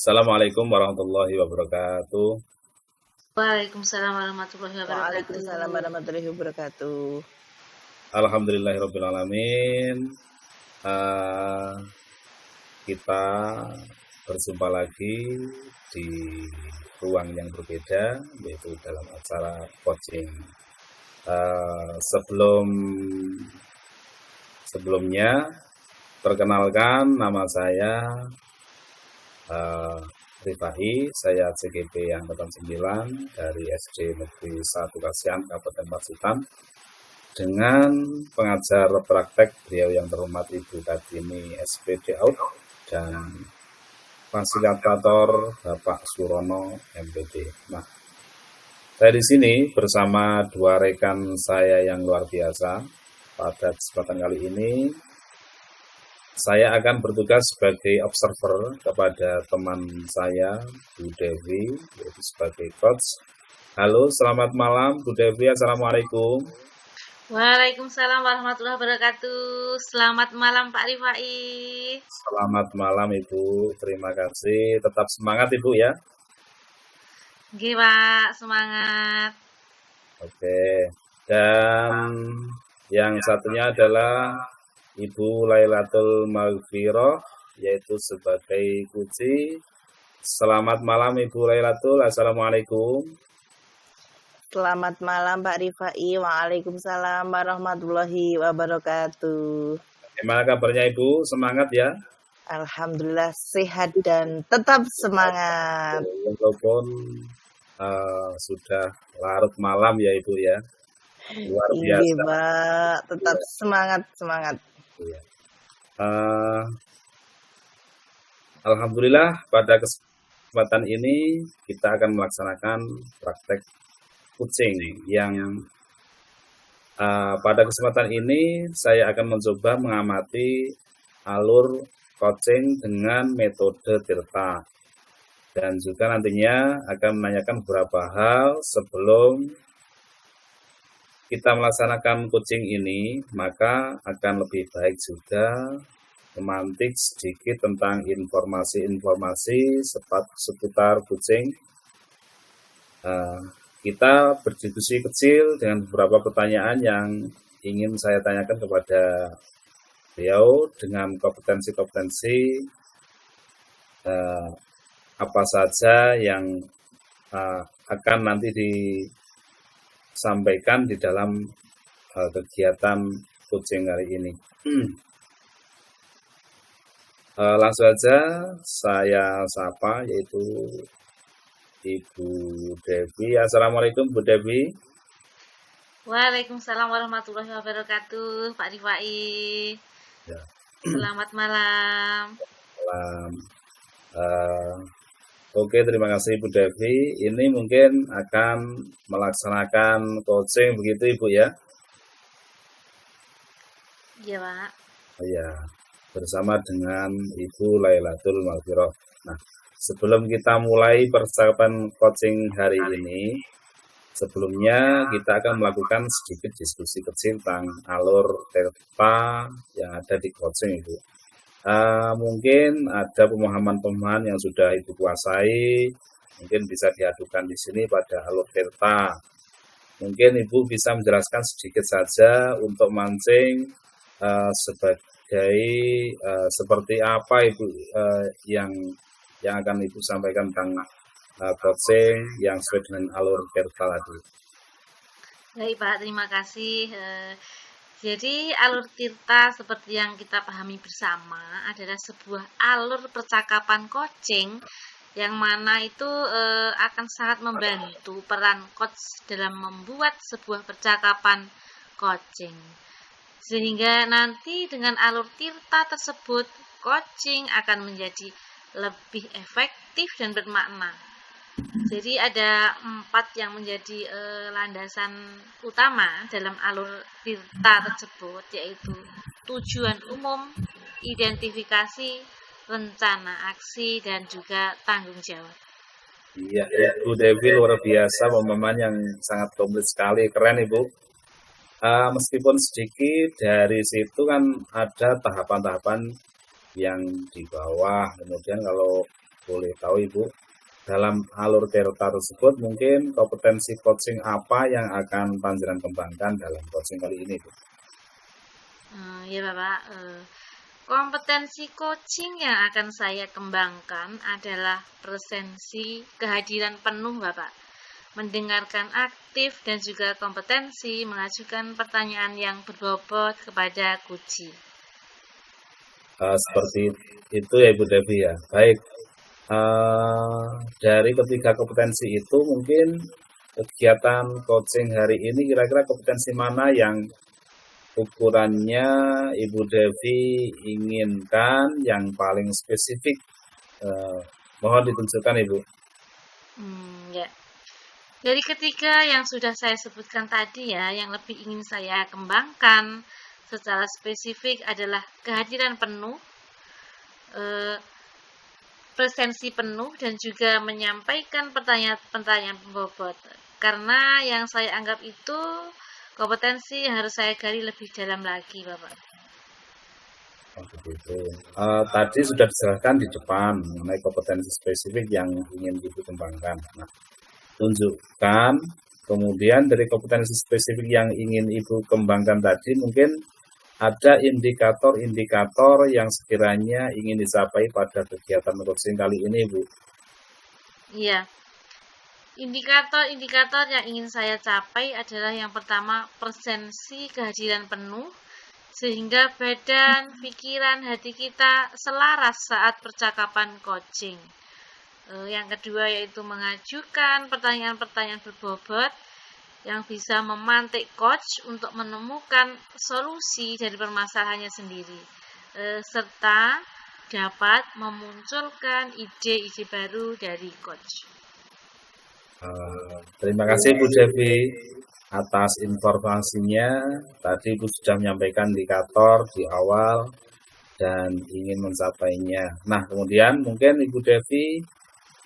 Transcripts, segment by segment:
Assalamualaikum warahmatullahi wabarakatuh. Waalaikumsalam warahmatullahi wabarakatuh. Waalaikumsalam warahmatullahi wabarakatuh. Alhamdulillahirabbil alamin. Kita berjumpa lagi di ruang yang berbeda, yaitu dalam acara coaching. Sebelumnya, perkenalkan nama saya Rifai, saya CGP Angkatan 9 dari SD Negeri 1 Kasihan, Kabupaten Pacitan, dengan pengajar praktek beliau yang terhormat Ibu Kartini SPD Out dan fasilitator Bapak Surono MPD. Nah, saya di sini bersama dua rekan saya yang luar biasa. Pada kesempatan kali ini, saya akan bertugas sebagai observer kepada teman saya, Bu Devi, yaitu sebagai coach. Halo, selamat malam, Bu Devi. Assalamualaikum. Waalaikumsalam warahmatullahi wabarakatuh. Selamat malam Pak Rifai. Selamat malam Ibu, terima kasih. Tetap semangat Ibu ya. Oke Pak, semangat. Oke, dan yang satunya adalah Ibu Lailatul Maghfirah, yaitu sebagai Kuci. Selamat malam Ibu Lailatul, Assalamualaikum. Selamat malam Pak Rifai. Waalaikumsalam warahmatullahi wabarakatuh. Gimana kabarnya Ibu? Semangat ya? Alhamdulillah sehat dan tetap semangat. Walaupun sudah larut malam ya Ibu ya. Luar biasa. Iya Pak, tetap semangat. Ya. Alhamdulillah pada kesempatan ini kita akan melaksanakan praktek coaching yang pada kesempatan ini saya akan mencoba mengamati alur coaching dengan metode Tirta dan juga nantinya akan menanyakan beberapa hal sebelum kita melaksanakan coaching ini, maka akan lebih baik juga memantik sedikit tentang informasi-informasi seputar coaching. Kita berdiskusi kecil dengan beberapa pertanyaan yang ingin saya tanyakan kepada beliau dengan kompetensi-kompetensi apa saja yang akan nanti disampaikan di dalam kegiatan coaching hari ini. Langsung saja saya sapa, yaitu Ibu Devi. Assalamualaikum Bu Devi. Waalaikumsalam warahmatullahi wabarakatuh Pak Rifai. Ya. Selamat malam. Oke, terima kasih Bu Devi. Ini mungkin akan melaksanakan coaching begitu Ibu ya? Iya Pak. Ya, bersama dengan Ibu Lailatul Maghfirah. Nah, sebelum kita mulai percakapan coaching hari ini, sebelumnya kita akan melakukan sedikit diskusi kecil tentang alur Tirta yang ada di coaching Ibu. Mungkin ada pemahaman-pemahaman yang sudah Ibu kuasai, mungkin bisa diadukan di sini pada alur Tirta. Mungkin Ibu bisa menjelaskan sedikit saja untuk mancing seperti apa Ibu yang akan Ibu sampaikan tentang coaching yang sesuai dengan alur Tirta tadi. Baik Pak, terima kasih. Jadi alur Tirta seperti yang kita pahami bersama adalah sebuah alur percakapan coaching yang mana itu akan sangat membantu peran coach dalam membuat sebuah percakapan coaching. Sehingga nanti dengan alur Tirta tersebut coaching akan menjadi lebih efektif dan bermakna. Jadi ada 4 yang menjadi landasan utama dalam alur Tirta tersebut, yaitu tujuan umum, identifikasi, rencana aksi, dan juga tanggung jawab. Iya, Bu Devi luar biasa, pemahaman yang sangat komplit sekali, keren Ibu. Meskipun sedikit dari situ kan ada tahapan-tahapan yang di bawah, kemudian kalau boleh tahu Ibu, dalam alur tirta tersebut mungkin kompetensi coaching apa yang akan panjenengan kembangkan dalam coaching kali ini, Bu? Ya Bapak, kompetensi coaching yang akan saya kembangkan adalah presensi, kehadiran penuh Bapak, mendengarkan aktif dan juga kompetensi mengajukan pertanyaan yang berbobot kepada coach. Seperti itu ya Ibu Devi ya. Baik, dari ketiga kompetensi itu mungkin kegiatan coaching hari ini kira-kira kompetensi mana yang ukurannya Ibu Devi inginkan yang paling spesifik? Mohon ditunjukkan Ibu. Ya. Dari ketiga yang sudah saya sebutkan tadi ya, yang lebih ingin saya kembangkan secara spesifik adalah kehadiran penuh, presensi penuh, dan juga menyampaikan pertanyaan-pertanyaan pembobot. Karena yang saya anggap itu kompetensi yang harus saya gali lebih dalam lagi, Bapak. Begitu. Tadi sudah dijelaskan di depan mengenai kompetensi spesifik yang ingin Ibu kembangkan. Nah, tunjukkan kemudian dari kompetensi spesifik yang ingin Ibu kembangkan tadi mungkin ada indikator-indikator yang sekiranya ingin dicapai pada kegiatan coaching kali ini, Bu. Iya. Indikator-indikator yang ingin saya capai adalah yang pertama, presensi kehadiran penuh, sehingga badan, pikiran, hati kita selaras saat percakapan coaching. Yang kedua yaitu mengajukan pertanyaan-pertanyaan berbobot yang bisa memantik coach untuk menemukan solusi dari permasalahannya sendiri, serta dapat memunculkan ide-ide baru dari coach. Terima kasih Bu Devi atas informasinya. Tadi Ibu sudah menyampaikan indikator di awal dan ingin mencapainya. Nah, kemudian mungkin Ibu Devi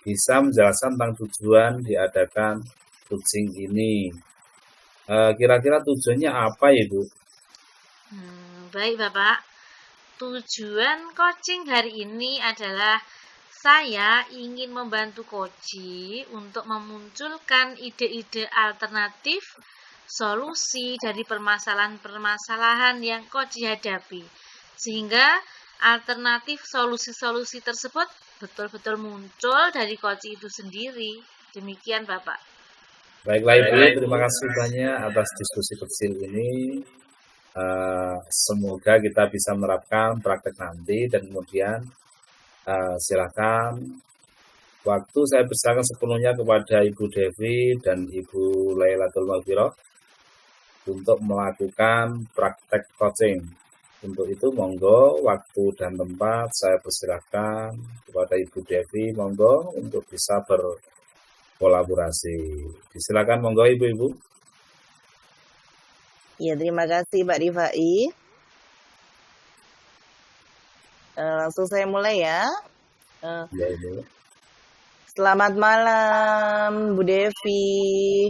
bisa menjelaskan tentang tujuan diadakan coaching ini. Kira-kira tujuannya apa Ibu? Baik Bapak, tujuan coaching hari ini adalah saya ingin membantu coach untuk memunculkan ide-ide alternatif solusi dari permasalahan-permasalahan yang coach hadapi, sehingga alternatif solusi-solusi tersebut betul-betul muncul dari coach itu sendiri. Demikian Bapak. Baiklah Ibu, terima kasih banyak atas diskusi kecil ini. Semoga kita bisa menerapkan praktek nanti dan kemudian silakan waktu saya persilakan sepenuhnya kepada Ibu Devi dan Ibu Lailatul Maghfirah untuk melakukan praktek coaching. Untuk itu monggo waktu dan tempat saya persilakan kepada Ibu Devi monggo untuk bisa berkolaborasi. Silakan monggo Ibu-ibu. Ya, terima kasih Pak Rifai. Langsung saya mulai ya. Ya, Ibu. Selamat malam Bu Devi.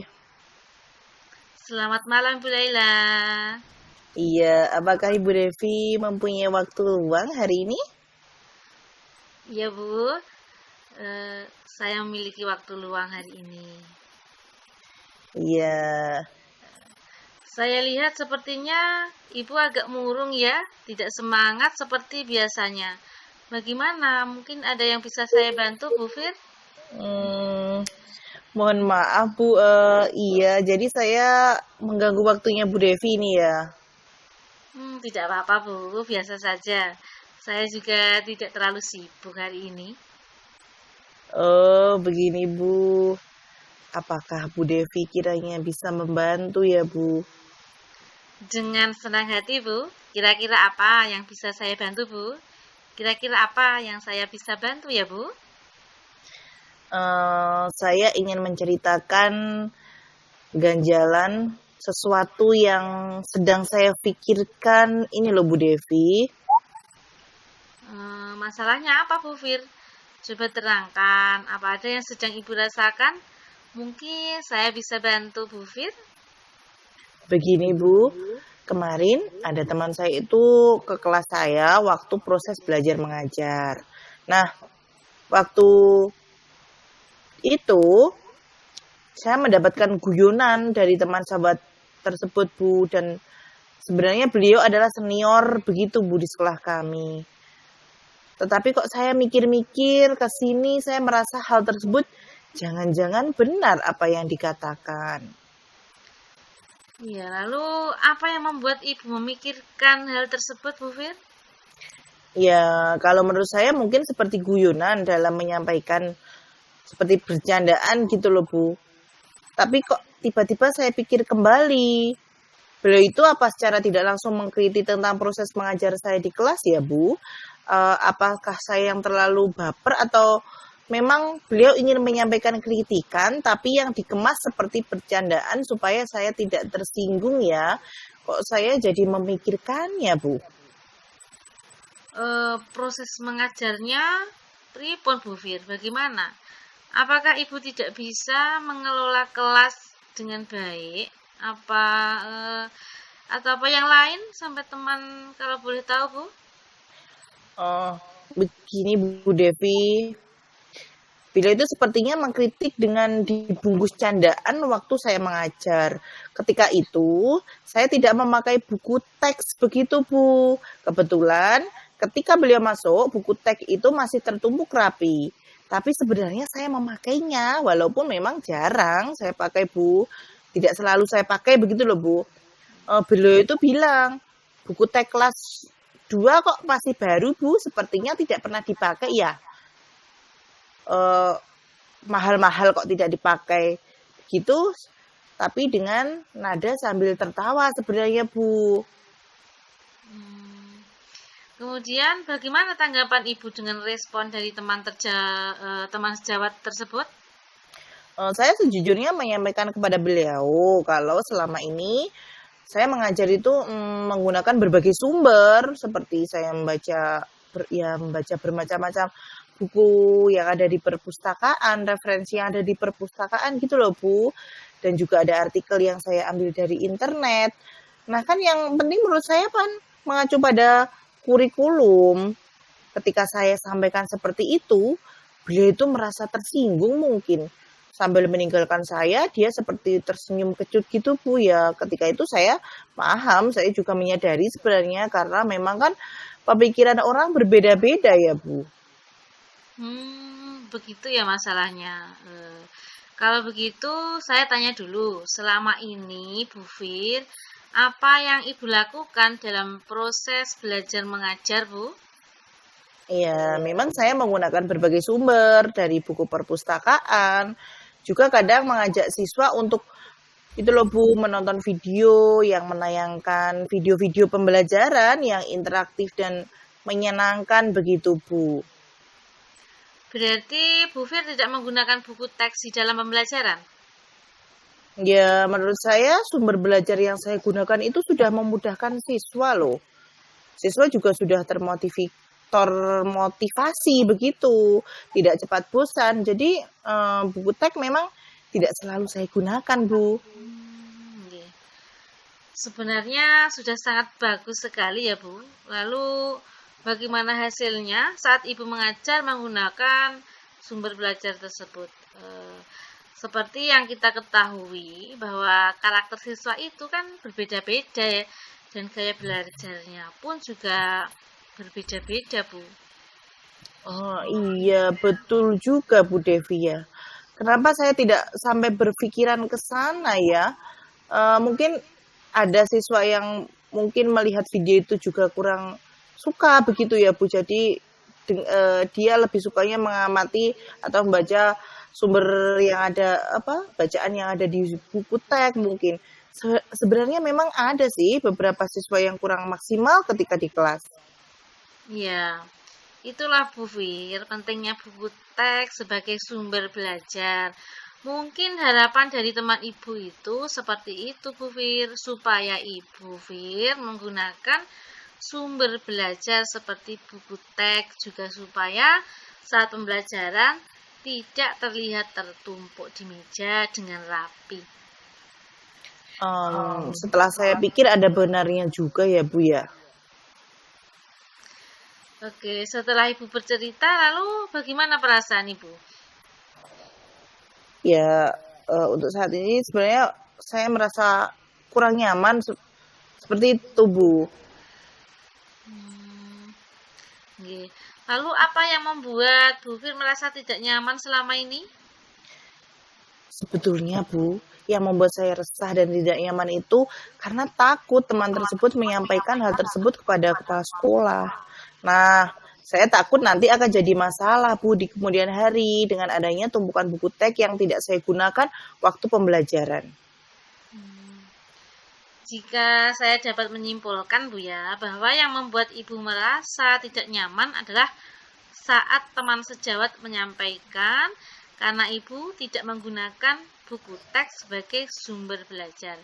Selamat malam Bu Laila. Iya, apakah Ibu Devi mempunyai waktu luang hari ini? Iya Bu, saya memiliki waktu luang hari ini. Iya. Saya lihat sepertinya Ibu agak murung ya, tidak semangat seperti biasanya. Bagaimana? Mungkin ada yang bisa saya bantu, Bu Fir? Mohon maaf Bu, iya, jadi saya mengganggu waktunya Bu Devi ini ya. Tidak apa-apa Bu, biasa saja. Saya juga tidak terlalu sibuk hari ini. Oh, begini Bu. Apakah Bu Devi kiranya bisa membantu ya Bu? Dengan senang hati Bu. Kira-kira apa yang bisa saya bantu Bu? Kira-kira apa yang saya bisa bantu ya Bu? Saya ingin menceritakan ganjalan sesuatu yang sedang saya pikirkan ini loh Bu Devi. Masalahnya apa Bu Fir? Coba terangkan, apa ada yang sedang Ibu rasakan? Mungkin saya bisa bantu Bu Fir. Begini Bu, kemarin ada teman saya itu ke kelas saya waktu proses belajar mengajar. Nah, Waktu itu saya mendapatkan guyonan dari teman sahabat tersebut, Bu, dan sebenarnya beliau adalah senior begitu, Bu, di sekolah kami. Tetapi kok saya mikir-mikir ke sini, saya merasa hal tersebut jangan-jangan benar apa yang dikatakan. Iya, lalu apa yang membuat Ibu memikirkan hal tersebut, Bu Fir? Ya, kalau menurut saya mungkin seperti guyonan dalam menyampaikan, seperti bercandaan gitu loh, Bu. Tapi kok tiba-tiba saya pikir kembali, beliau itu apa secara tidak langsung mengkritik tentang proses mengajar saya di kelas ya, Bu? Apakah saya yang terlalu baper atau memang beliau ingin menyampaikan kritikan tapi yang dikemas seperti bercandaan supaya saya tidak tersinggung ya? Kok saya jadi memikirkannya, Bu? Proses mengajarnya pripun, Bu Fir? Bagaimana? Apakah Ibu tidak bisa mengelola kelas dengan baik? Atau apa yang lain sampai teman kalau boleh tahu, Bu? Begini Bu Devi, beliau itu sepertinya mengkritik dengan dibungkus candaan waktu saya mengajar. Ketika itu, saya tidak memakai buku teks begitu, Bu. Kebetulan, ketika beliau masuk, buku teks itu masih tertumpuk rapi. Tapi sebenarnya saya memakainya, walaupun memang jarang saya pakai, Bu. Tidak selalu saya pakai begitu loh, Bu. Beliau itu bilang, buku teks kelas 2 kok masih baru, Bu. Sepertinya tidak pernah dipakai ya. Mahal-mahal kok tidak dipakai gitu, tapi dengan nada sambil tertawa sebenarnya, Bu. Kemudian bagaimana tanggapan Ibu dengan respon dari teman sejawat tersebut? Saya sejujurnya menyampaikan kepada beliau kalau selama ini saya mengajar itu menggunakan berbagai sumber, seperti saya membaca bermacam-macam buku yang ada di perpustakaan, referensi yang ada di perpustakaan gitu loh, Bu. Dan juga ada artikel yang saya ambil dari internet. Nah, kan yang penting menurut saya kan mengacu pada kurikulum. Ketika saya sampaikan seperti itu, beliau itu merasa tersinggung mungkin. Sambil meninggalkan saya, dia seperti tersenyum kecut gitu, Bu, ya. Ketika itu saya paham, saya juga menyadari sebenarnya karena memang kan pemikiran orang berbeda-beda ya, Bu. Begitu ya masalahnya. Kalau begitu, saya tanya dulu, selama ini Bu Fir, apa yang Ibu lakukan dalam proses belajar mengajar, Bu? Ya, memang saya menggunakan berbagai sumber dari buku perpustakaan. Juga kadang mengajak siswa untuk itu loh, Bu, menonton video yang menayangkan video-video pembelajaran yang interaktif dan menyenangkan begitu, Bu. Berarti Bu Fir tidak menggunakan buku teks di dalam pembelajaran? Ya, menurut saya sumber belajar yang saya gunakan itu sudah memudahkan siswa loh. Siswa juga sudah termotivasi begitu, tidak cepat bosan. Jadi buku teks memang tidak selalu saya gunakan, Bu. Sebenarnya sudah sangat bagus sekali ya, Bu. Lalu bagaimana hasilnya saat Ibu mengajar menggunakan sumber belajar tersebut? Seperti yang kita ketahui bahwa karakter siswa itu kan berbeda-beda ya, dan gaya belajarnya pun juga berbeda-beda, Bu. Oh iya, betul juga Bu Devi ya. Kenapa saya tidak sampai berpikiran ke sana ya? Mungkin ada siswa yang mungkin melihat video itu juga kurang suka begitu ya, Bu. Jadi dia lebih sukanya mengamati atau membaca sumber yang ada bacaan yang ada di buku teks mungkin. Sebenarnya memang ada sih beberapa siswa yang kurang maksimal ketika di kelas. Ya, itulah Bu Fir, pentingnya buku teks sebagai sumber belajar. Mungkin harapan dari teman Ibu itu seperti itu, Bu Fir, supaya Ibu Fir menggunakan sumber belajar seperti buku teks juga supaya saat pembelajaran tidak terlihat tertumpuk di meja dengan rapi. Setelah saya pikir ada benarnya juga ya, Bu ya. Oke, setelah Ibu bercerita, lalu bagaimana perasaan Ibu? Ya, untuk saat ini sebenarnya saya merasa kurang nyaman seperti itu, Bu. Hmm, nggih. Lalu apa yang membuat Bu Fir merasa tidak nyaman selama ini? Sebetulnya, Bu, yang membuat saya resah dan tidak nyaman itu karena takut teman tersebut menyampaikan hal tersebut kepada kepala sekolah. Nah, saya takut nanti akan jadi masalah, Bu, di kemudian hari dengan adanya tumpukan buku teks yang tidak saya gunakan waktu pembelajaran. Hmm, Jika saya dapat menyimpulkan, Bu ya, bahwa yang membuat Ibu merasa tidak nyaman adalah saat teman sejawat menyampaikan karena Ibu tidak menggunakan buku teks sebagai sumber belajar.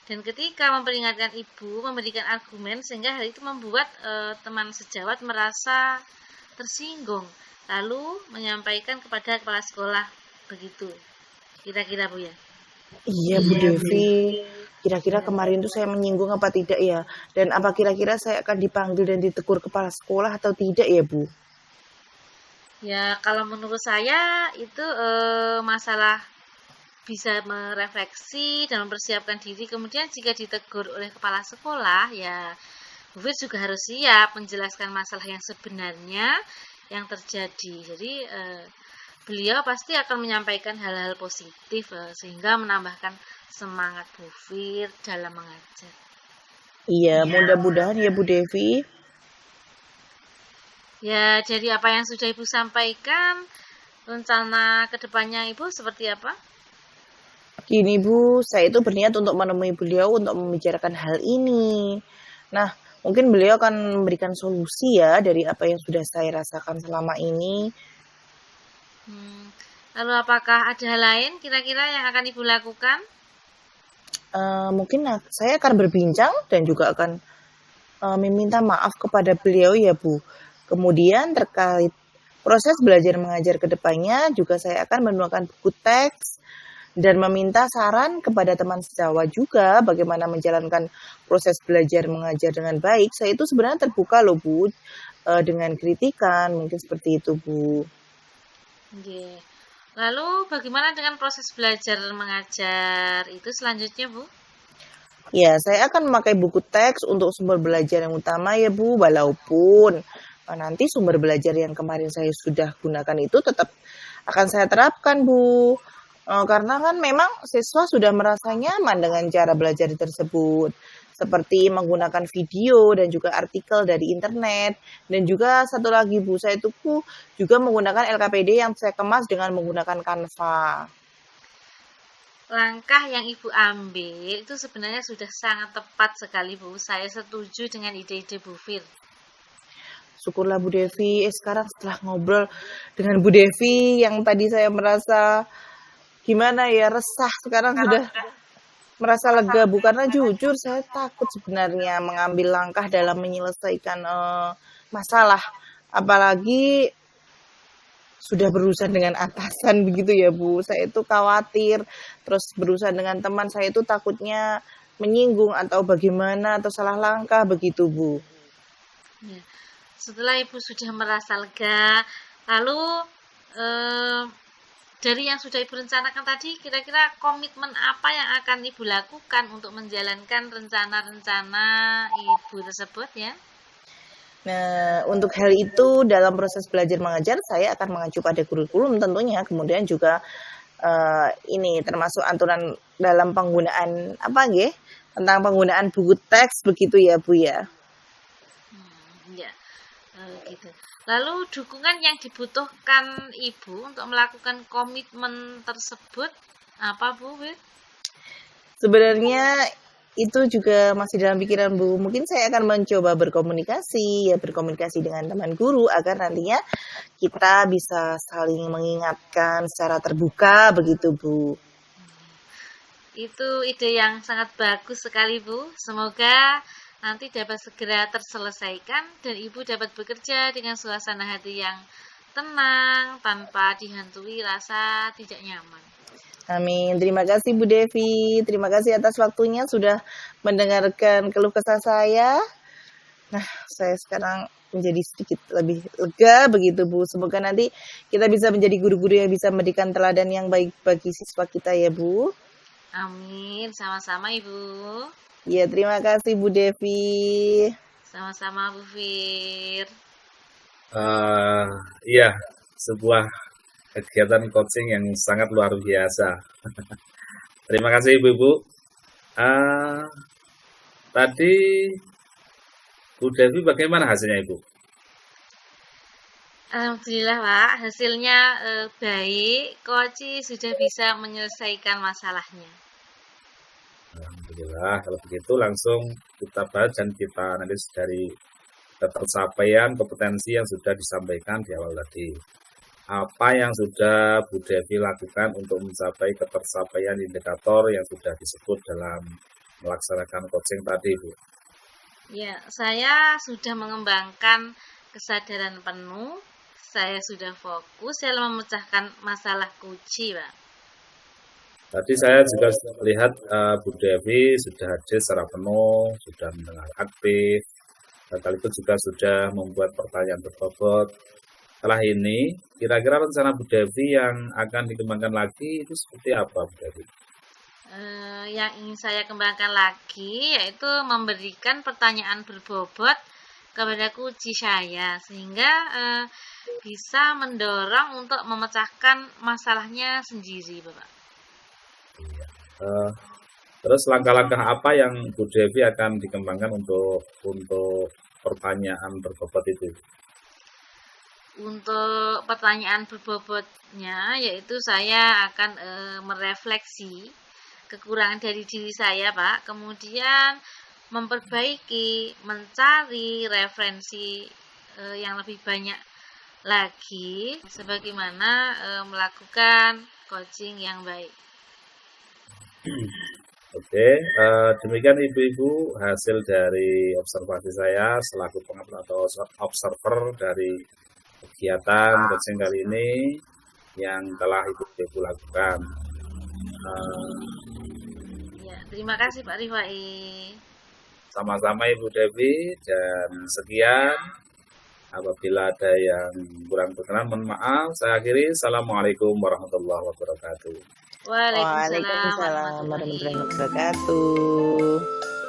Dan ketika memperingatkan Ibu memberikan argumen sehingga hal itu membuat teman sejawat merasa tersinggung, lalu menyampaikan kepada kepala sekolah begitu. Kira-kira Bu ya. Iya, Bu Devi. Kira-kira kemarin tuh saya menyinggung apa tidak ya? Dan apa kira-kira saya akan dipanggil dan ditegur kepala sekolah atau tidak ya, Bu? Ya, kalau menurut saya itu masalah bisa merefleksi dan mempersiapkan diri. Kemudian jika ditegur oleh kepala sekolah, ya Bu Fir juga harus siap menjelaskan masalah yang sebenarnya yang terjadi. Jadi beliau pasti akan menyampaikan hal-hal positif sehingga menambahkan semangat Bu Fir dalam mengajar. Iya, mudah-mudahan ya, Bu Devi. Ya, jadi apa yang sudah Ibu sampaikan, rencana kedepannya Ibu seperti apa? Gini, Bu, saya itu berniat untuk menemui beliau untuk membicarakan hal ini. Nah, mungkin beliau akan memberikan solusi ya dari apa yang sudah saya rasakan selama ini. Lalu apakah ada hal lain kira-kira yang akan Ibu lakukan? Mungkin saya akan berbincang dan juga akan meminta maaf kepada beliau ya, Bu. Kemudian terkait proses belajar mengajar ke depannya juga saya akan menggunakan buku teks dan meminta saran kepada teman sejawat juga bagaimana menjalankan proses belajar mengajar dengan baik. Saya itu sebenarnya terbuka loh, Bu, dengan kritikan, mungkin seperti itu, Bu. Oke. Lalu bagaimana dengan proses belajar mengajar itu selanjutnya, Bu? Ya, saya akan memakai buku teks untuk sumber belajar yang utama ya, Bu, walaupun nanti sumber belajar yang kemarin saya sudah gunakan itu tetap akan saya terapkan, Bu. Karena kan memang siswa sudah merasa nyaman dengan cara belajar tersebut, seperti menggunakan video dan juga artikel dari internet. Dan juga satu lagi, Bu, saya itu juga menggunakan LKPD yang saya kemas dengan menggunakan Canva. Langkah yang Ibu ambil itu sebenarnya sudah sangat tepat sekali, Bu. Saya setuju dengan ide-ide Bu Fir. Syukurlah Bu Devi, sekarang setelah ngobrol dengan Bu Devi yang tadi saya merasa gimana ya, resah, sekarang sudah merasa lega, Bu, karena jujur saya takut sebenarnya mengambil langkah dalam menyelesaikan masalah, apalagi sudah berurusan dengan atasan begitu ya, Bu. Saya itu khawatir, terus berurusan dengan teman saya itu takutnya menyinggung atau bagaimana atau salah langkah begitu, Bu. Ya. Setelah Ibu sudah merasa lega, lalu dari yang sudah Ibu rencanakan tadi, kira-kira komitmen apa yang akan Ibu lakukan untuk menjalankan rencana-rencana Ibu tersebut ya? Nah, untuk hal itu dalam proses belajar mengajar saya akan mengacu pada kurikulum tentunya, kemudian juga ini termasuk aturan dalam penggunaan tentang penggunaan buku teks begitu ya, Bu ya. Ya, gitu. Lalu dukungan yang dibutuhkan Ibu untuk melakukan komitmen tersebut apa, Bu? Sebenarnya itu juga masih dalam pikiran, Bu. Mungkin saya akan mencoba berkomunikasi dengan teman guru agar nantinya kita bisa saling mengingatkan secara terbuka begitu, Bu. Itu ide yang sangat bagus sekali, Bu. Semoga nanti dapat segera terselesaikan dan Ibu dapat bekerja dengan suasana hati yang tenang tanpa dihantui rasa tidak nyaman. Amin. Terima kasih Bu Devi. Terima kasih atas waktunya sudah mendengarkan keluh kesah saya. Nah, saya sekarang menjadi sedikit lebih lega begitu Bu. Semoga nanti kita bisa menjadi guru-guru yang bisa memberikan teladan yang baik bagi siswa kita ya Bu. Amin, sama-sama Ibu. Ya, terima kasih Bu Devi. Sama-sama Bu Fir. Iya, sebuah kegiatan coaching yang sangat luar biasa. Terima kasih Ibu-Ibu. Tadi Bu Devi bagaimana hasilnya Ibu? Alhamdulillah Pak, hasilnya baik. Koci sudah bisa menyelesaikan masalahnya. Alhamdulillah, kalau begitu langsung kita bahas dan kita analisis dari ketercapaian kompetensi yang sudah disampaikan di awal tadi. Apa yang sudah Bu Devi lakukan untuk mencapai ketercapaian indikator yang sudah disebut dalam melaksanakan coaching tadi, Bu? Ya, saya sudah mengembangkan kesadaran penuh. Saya sudah fokus dalam memecahkan masalah kunci, Pak. Tadi saya juga lihat Bu Devi sudah hadir secara penuh, sudah mendengar aktif, dan sekaligus juga sudah membuat pertanyaan berbobot. Setelah ini, kira-kira rencana Bu Devi yang akan dikembangkan lagi itu seperti apa, Bu Devi? Yang ingin saya kembangkan lagi yaitu memberikan pertanyaan berbobot kepada kunci saya sehingga bisa mendorong untuk memecahkan masalahnya sendiri, Bapak. Terus langkah-langkah apa yang Bu Devi akan dikembangkan untuk pertanyaan berbobot itu? Untuk pertanyaan berbobotnya, yaitu saya akan merefleksi kekurangan dari diri saya, Pak. Kemudian memperbaiki, mencari referensi yang lebih banyak lagi, sebagaimana melakukan coaching yang baik. Oke, demikian Ibu-Ibu hasil dari observasi saya selaku pengamatan atau observer dari kegiatan coaching kali ini yang telah Ibu-Ibu lakukan. Ya, terima kasih Pak Rifai. Sama-sama Ibu Devi, dan sekian. Apabila ada yang kurang berkenan, mohon maaf. Saya akhiri. Assalamualaikum warahmatullahi wabarakatuh. Waalaikumsalam Waalaikumsalam warahmatullahi warahmatullahi wabarakatuh.